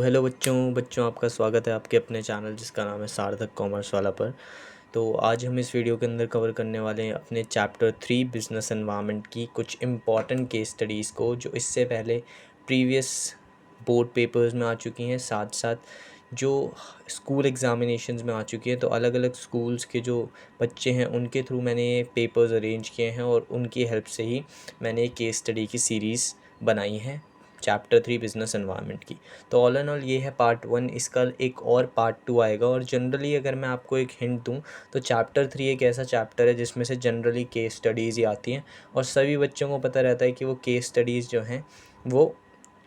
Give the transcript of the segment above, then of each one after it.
Hello बच्चों बच्चों आपका स्वागत है आपके अपने चैनल जिसका नाम है सार्थक कॉमर्स वाला पर। तो आज हम इस वीडियो के अंदर कवर करने वाले हैं अपने चैप्टर 3 बिजनेस एनवायरनमेंट की कुछ इम्पॉर्टेंट केस स्टडीज़ को जो इससे पहले प्रीवियस बोर्ड पेपर्स में आ चुकी हैं, साथ साथ जो स्कूल एग्ज़ामिनेशंस में आ चुकी है। तो अलग अलग स्कूल्स के जो बच्चे हैं उनके थ्रू मैंने ये पेपर्स अरेंज किए हैं और उनकी हेल्प से ही मैंने एक केस स्टडी की सीरीज़ बनाई है चैप्टर 3 बिजनेस एनवायरनमेंट की। तो ऑल एंड ऑल ये है पार्ट 1, इसका एक और पार्ट 2 आएगा। और जनरली अगर मैं आपको एक हिंट दूं तो चैप्टर 3 एक ऐसा चैप्टर है जिसमें से जनरली केस स्टडीज़ ही आती हैं और सभी बच्चों को पता रहता है कि वो केस स्टडीज़ जो हैं वो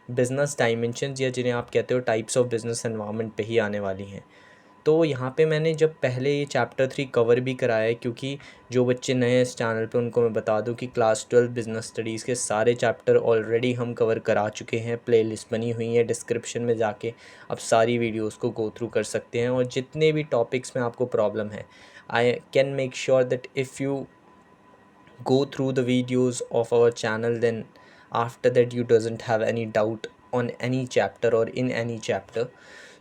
बिज़नेस डायमेंशंस या जिन्हें आप कहते हो टाइप्स ऑफ बिज़नेस एनवायरनमेंट पे ही आने वाली हैं। तो यहाँ पे मैंने जब पहले ये चैप्टर 3 कवर भी कराया है, क्योंकि जो बच्चे नए हैं इस चैनल पे उनको मैं बता दूं कि क्लास 12 बिज़नेस स्टडीज़ के सारे चैप्टर ऑलरेडी हम कवर करा चुके हैं। प्लेलिस्ट बनी हुई है, डिस्क्रिप्शन में जाके आप सारी वीडियोस को गो थ्रू कर सकते हैं। और जितने भी टॉपिक्स में आपको प्रॉब्लम है, I can make sure that if you go through the videos of our channel, then after that you doesn't have any doubt on any chapter or in any chapter.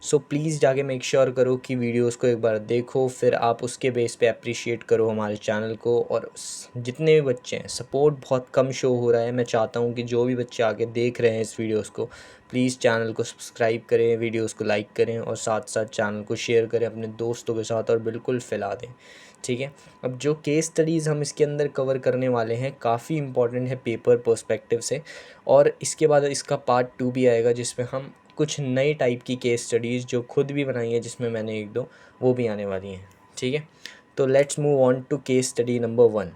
So please जाके make sure करो कि videos को एक बार देखो, फिर आप उसके base पे अप्रिशिएट करो हमारे चैनल को। और जितने भी बच्चे हैं, सपोर्ट बहुत कम शो हो रहा है। मैं चाहता हूँ कि जो भी बच्चे आगे देख रहे हैं इस वीडियोस को, प्लीज़ चैनल को सब्सक्राइब करें, वीडियोस को लाइक करें और साथ साथ चैनल को शेयर करें अपने दोस्तों के साथ और बिल्कुल फैला दें, ठीक है। अब जो केस स्टडीज़ हम इसके अंदर कवर करने वाले हैं काफ़ी इंपॉर्टेंट है पेपर पर्सपेक्टिव से। और इसके बाद इसका पार्ट 2 भी आएगा जिसमें हम कुछ नई टाइप की केस स्टडीज़ जो खुद भी बनाई है, जिसमें मैंने एक दो, वो भी आने वाली हैं, ठीक है। तो let's move on to case study number 1।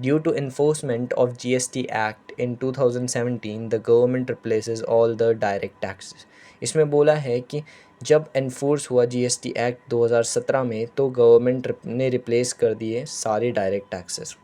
ड्यू टू enforcement of GST Act in 2017, the government replaces all the direct taxes। इसमें बोला है कि जब एनफोर्स हुआ जीएसटी एक्ट 2017 में तो गवर्नमेंट ने रिप्लेस कर दिए सारे डायरेक्ट टैक्सेस।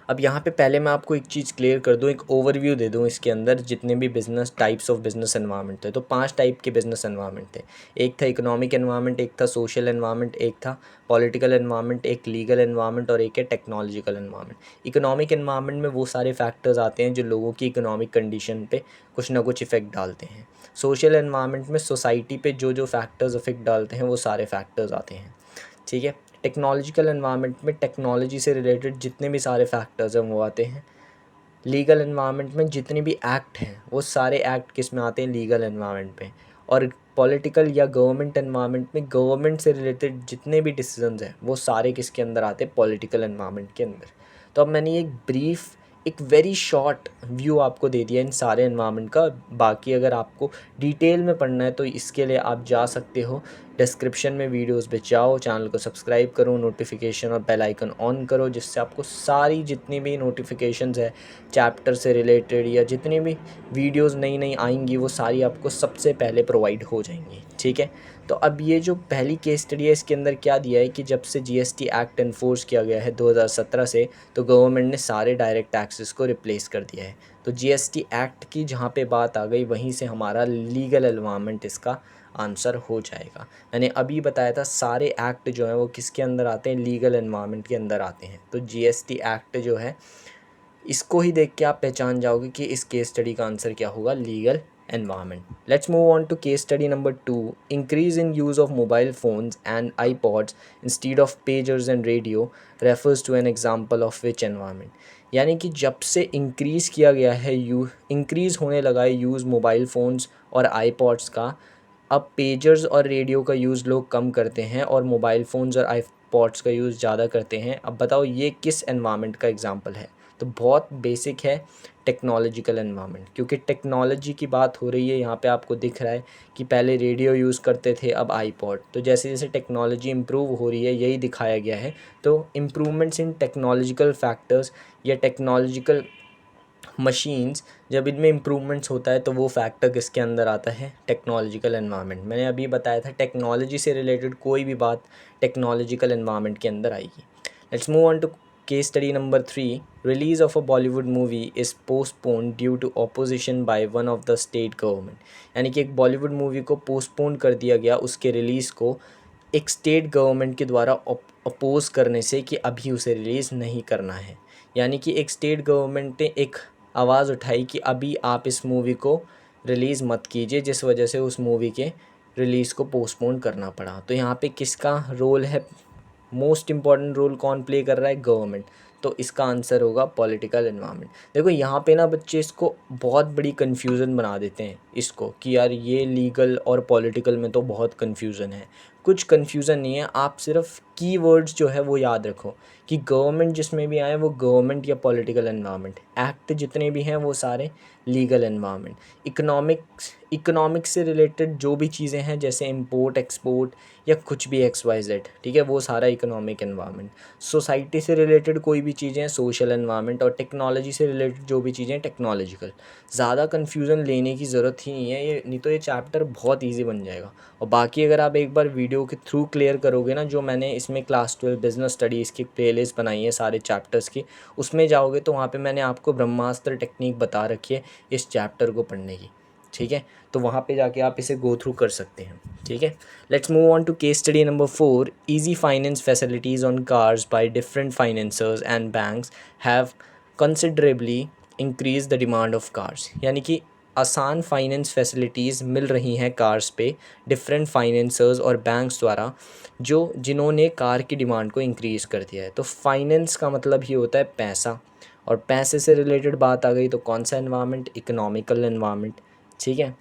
अब यहाँ पे पहले मैं आपको एक चीज़ क्लियर कर दूँ, एक ओवरव्यू दे दूँ इसके अंदर जितने भी business types of business environment थे। तो 5 टाइप के बिजनेस एनवायरनमेंट थे। एक था इकोनॉमिक एनवायरनमेंट, एक था सोशल एनवायरनमेंट, एक था पॉलिटिकल एनवायरनमेंट, एक लीगल एनवायरनमेंट और एक है टेक्नोलॉजिकल एनवायरनमेंट। इकोनॉमिक एनवायरनमेंट में वो सारे फैक्टर्स आते हैं जो लोगों की इकोनॉमिक कंडीशन पे कुछ ना कुछ इफेक्ट डालते हैं। सोशल एनवायरनमेंट में सोसाइटी पे जो जो फैक्टर्स इफेक्ट डालते हैं वो सारे फैक्टर्स आते हैं, ठीक है। टेक्नोलॉजिकल एनवायरनमेंट में टेक्नोलॉजी से रिलेटेड जितने भी सारे फैक्टर्स हैं वो आते हैं। लीगल एनवायरनमेंट में जितने भी एक्ट हैं वो सारे एक्ट किस में आते हैं, लीगल एनवायरनमेंट में। और पॉलिटिकल या गवर्नमेंट एनवायरनमेंट में गवर्नमेंट से रिलेटेड जितने भी डिसीजंस हैं वो सारे किसके अंदर आते हैं, पॉलिटिकल एनवायरनमेंट के अंदर। तो अब मैंने एक ब्रीफ, एक वेरी शॉर्ट व्यू आपको दे दिया इन सारे एनवायरनमेंट का। बाकी अगर आपको डिटेल में पढ़ना है तो इसके लिए आप जा सकते हो डिस्क्रिप्शन में, वीडियोस पे जाओ, चैनल को सब्सक्राइब करो, नोटिफिकेशन और बेल आइकन ऑन करो, जिससे आपको सारी जितनी भी नोटिफिकेशंस है चैप्टर से रिलेटेड या जितनी भी वीडियोस नई नई आएंगी वो सारी आपको सबसे पहले प्रोवाइड हो जाएंगी, ठीक है। तो अब ये जो पहली केस स्टडी है इसके अंदर क्या दिया है कि जब से जीएसटी एक्ट एनफोर्स किया गया है 2017 से, तो गवर्नमेंट ने सारे डायरेक्ट टैक्सेस को रिप्लेस कर दिया है। तो जीएसटी एक्ट की जहाँ पे बात आ गई वहीं से हमारा लीगल एनवायरनमेंट इसका आंसर हो जाएगा। मैंने अभी बताया था सारे एक्ट जो हैं वो किसके अंदर आते हैं, लीगल एनवायरनमेंट के अंदर आते हैं। तो जीएसटी एक्ट जो है इसको ही देख के आप पहचान जाओगे कि इस केस स्टडी का आंसर क्या होगा, legal environment. Let's move on to case study number 2. Increase in use of mobile phones and iPods instead of pagers and radio refers to an example of which environment? यानी कि जब से increase किया गया है, increase होने लगा है यूज़ मोबाइल फ़ोन्स और आईपॉड्स का। अब पेजर्स और रेडियो का यूज़ लोग कम करते हैं और मोबाइल फ़ोन्स और आईपॉड्स का यूज़ ज़्यादा करते हैं। अब बताओ ये किस एनवायरनमेंट का एग्जांपल है। तो बहुत बेसिक है, टेक्नोलॉजिकल एनवायरनमेंट, क्योंकि टेक्नोलॉजी की बात हो रही है यहाँ पे। आपको दिख रहा है कि पहले रेडियो यूज़ करते थे, अब आईपॉड। तो जैसे जैसे टेक्नोलॉजी इम्प्रूव हो रही है यही दिखाया गया है। तो इम्प्रूवमेंट्स इन टेक्नोलॉजिकल फैक्टर्स या टेक्नोलॉजिकल मशीन्स, जब इनमें इम्प्रूवमेंट्स होता है तो वो फैक्टर किसके अंदर आता है, टेक्नोलॉजिकल एनवायरनमेंट। मैंने अभी बताया था टेक्नोलॉजी से रिलेटेड कोई भी बात टेक्नोलॉजिकल एनवायरनमेंट के अंदर आएगी। Let's move on to case study number 3। Release of a Bollywood movie is postpone due to opposition by one of the state government. यानी कि एक बॉलीवुड मूवी को पोस्टपोन कर दिया गया, उसके रिलीज़ को एक स्टेट गवर्नमेंट के द्वारा अपोज करने से कि अभी उसे रिलीज़ नहीं करना है। यानी कि एक स्टेट गवर्नमेंट ने एक आवाज़ उठाई कि अभी आप इस मूवी को रिलीज़ मत कीजिए, जिस वजह से उस मूवी के रिलीज़ को पोस्टपोन करना पड़ा। तो यहाँ पे किसका रोल है, मोस्ट इम्पॉर्टेंट रोल कौन प्ले कर रहा है, गवर्नमेंट। तो इसका आंसर होगा पॉलिटिकल एनवायरनमेंट। देखो यहाँ पे ना बच्चे इसको बहुत बड़ी कन्फ्यूज़न बना देते हैं इसको, कि यार ये लीगल और पॉलिटिकल में तो बहुत कन्फ्यूज़न है। कुछ कन्फ्यूज़न नहीं है, आप सिर्फ कीवर्ड्स जो है वो याद रखो कि गवर्नमेंट जिसमें भी आए वो गवर्नमेंट या पॉलिटिकल एनवायरनमेंट, एक्ट जितने भी हैं वो सारे लीगल एनवायरनमेंट। इकोनॉमिक्स से रिलेटेड जो भी चीज़ें हैं जैसे इंपोर्ट एक्सपोर्ट या कुछ भी XYZ, ठीक है, वो सारा इकोनॉमिक एनवायरनमेंट। सोसाइटी से रिलेटेड कोई भी चीज़ें सोशल एनवायरनमेंट, और टेक्नोलॉजी से रिलेटेड जो भी चीज़ें टेक्नोलॉजिकल। ज़्यादा कन्फ्यूज़न लेने की ज़रूरत ही नहीं है, ये नहीं तो ये चैप्टर बहुत ईजी बन जाएगा। और बाकी अगर आप एक बार वीडियो के थ्रू क्लियर करोगे ना, जो मैंने इसमें क्लास 12 बिजनेस स्टडीज़ की प्लेलिस्ट बनाई है सारे चैप्टर्स की, उसमें जाओगे तो वहाँ पे मैंने आपको ब्रह्मास्त्र टेक्निक बता रखी है इस चैप्टर को पढ़ने की, ठीक है। तो वहाँ पे जाके आप इसे गो थ्रू कर सकते हैं, ठीक है। Let's move on to case study number 4। Easy finance facilities on cars by different financers and banks have considerably increase the demand of cars. यानी कि आसान फाइनेंस फैसिलिटीज़ मिल रही हैं कार्स पे डिफरेंट फाइनेंसर्स और बैंक्स द्वारा, जिन्होंने कार की डिमांड को इंक्रीज़ कर दिया है। तो फाइनेंस का मतलब ही होता है पैसा, और पैसे से रिलेटेड बात आ गई तो कौन सा एनवायरनमेंट, इकोनॉमिकल एनवायरनमेंट, ठीक है।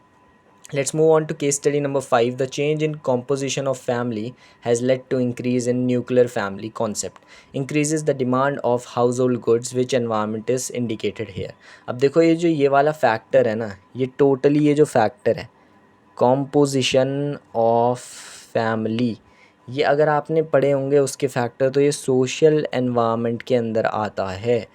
Let's move on to case study number 5. The change in composition of family has led to increase in nuclear family concept. Increases the demand of household goods, which environment is indicated here. अब देखो ये वाला factor है ना, ये totally ये जो factor है composition of family, ये अगर आपने पढ़े होंगे उसके फैक्टर, तो ये सोशल एनवायरनमेंट के अंदर आता है।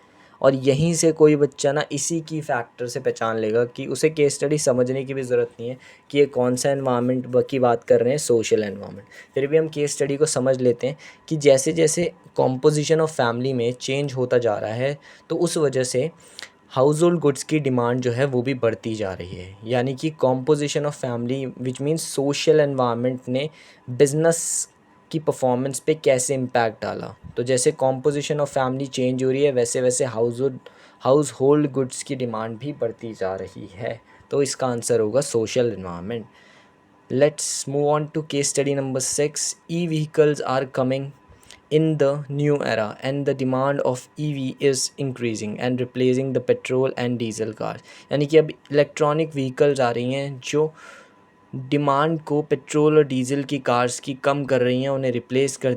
और यहीं से कोई बच्चा ना इसी की फैक्टर से पहचान लेगा कि उसे केस स्टडी समझने की भी ज़रूरत नहीं है कि ये कौन सा एनवायरनमेंट की बात कर रहे हैं, सोशल एनवायरनमेंट। फिर भी हम केस स्टडी को समझ लेते हैं कि जैसे जैसे कॉम्पोजिशन ऑफ फैमिली में चेंज होता जा रहा है, तो उस वजह से हाउस होल्ड गुड्स की डिमांड जो है वो भी बढ़ती जा रही है। यानी कि composition of family which means social environment ने बिज़नेस की परफॉर्मेंस पे कैसे इम्पैक्ट डाला। तो जैसे कॉम्पोजिशन ऑफ फैमिली चेंज हो रही है, वैसे वैसे हाउस होल्ड गुड्स की डिमांड भी बढ़ती जा रही है। तो इसका आंसर होगा social environment. Let's move on to case study number 6। E vehicles are coming in the new era and the demand of EV is increasing and replacing the petrol and diesel cars। यानी कि अब electronic vehicles आ रही हैं जो demand को petrol और diesel की cars की कम कर रही हैं, उन्हें रिप्लेस कर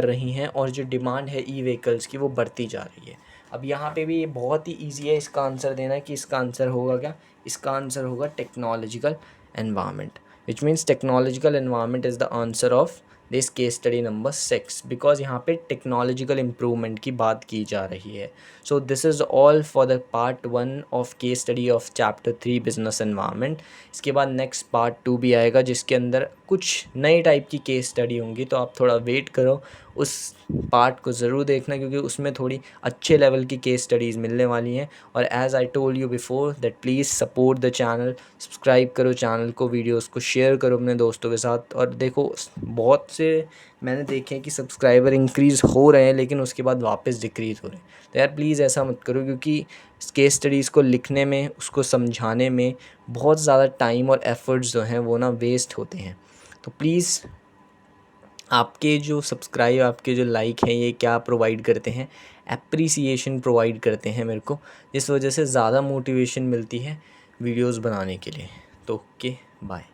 रही हैं, और जो डिमांड है ई व्हीकल्स की वो बढ़ती जा रही है। अब यहाँ पे भी ये बहुत ही ईजी है इसका आंसर देना कि इसका आंसर होगा क्या, इसका आंसर होगा technological environment, which means technological environment is the answer of this case study number 6, because यहाँ पे टेक्नोलॉजिकल इम्प्रूवमेंट की बात की जा रही है। So this is all for the part 1 of case study of chapter 3 business environment. इसके बाद नेक्स्ट पार्ट 2 भी आएगा जिसके अंदर कुछ नए टाइप की केस स्टडी होंगी, तो आप थोड़ा वेट करो, उस पार्ट को ज़रूर देखना क्योंकि उसमें थोड़ी अच्छे लेवल की केस स्टडीज़ मिलने वाली हैं। और as I told you before that please support the channel, subscribe करो चैनल को, वीडियोस को शेयर करो अपने दोस्तों के साथ। और देखो बहुत से मैंने देखे हैं कि सब्सक्राइबर इंक्रीज़ हो रहे हैं लेकिन उसके बाद वापस डिक्रीज़ हो रहे हैं। तो यार प्लीज़ ऐसा मत करो, क्योंकि केस स्टडीज़ को लिखने में, उसको समझाने में बहुत ज़्यादा टाइम और एफ़र्ट्स जो हैं वो ना वेस्ट होते हैं। तो प्लीज़ आपके जो सब्सक्राइब, आपके जो लाइक हैं, ये क्या प्रोवाइड करते हैं, एप्रिसिएशन प्रोवाइड करते हैं मेरे को, जिस वजह से ज़्यादा मोटिवेशन मिलती है वीडियोस बनाने के लिए। तो ओके, बाय।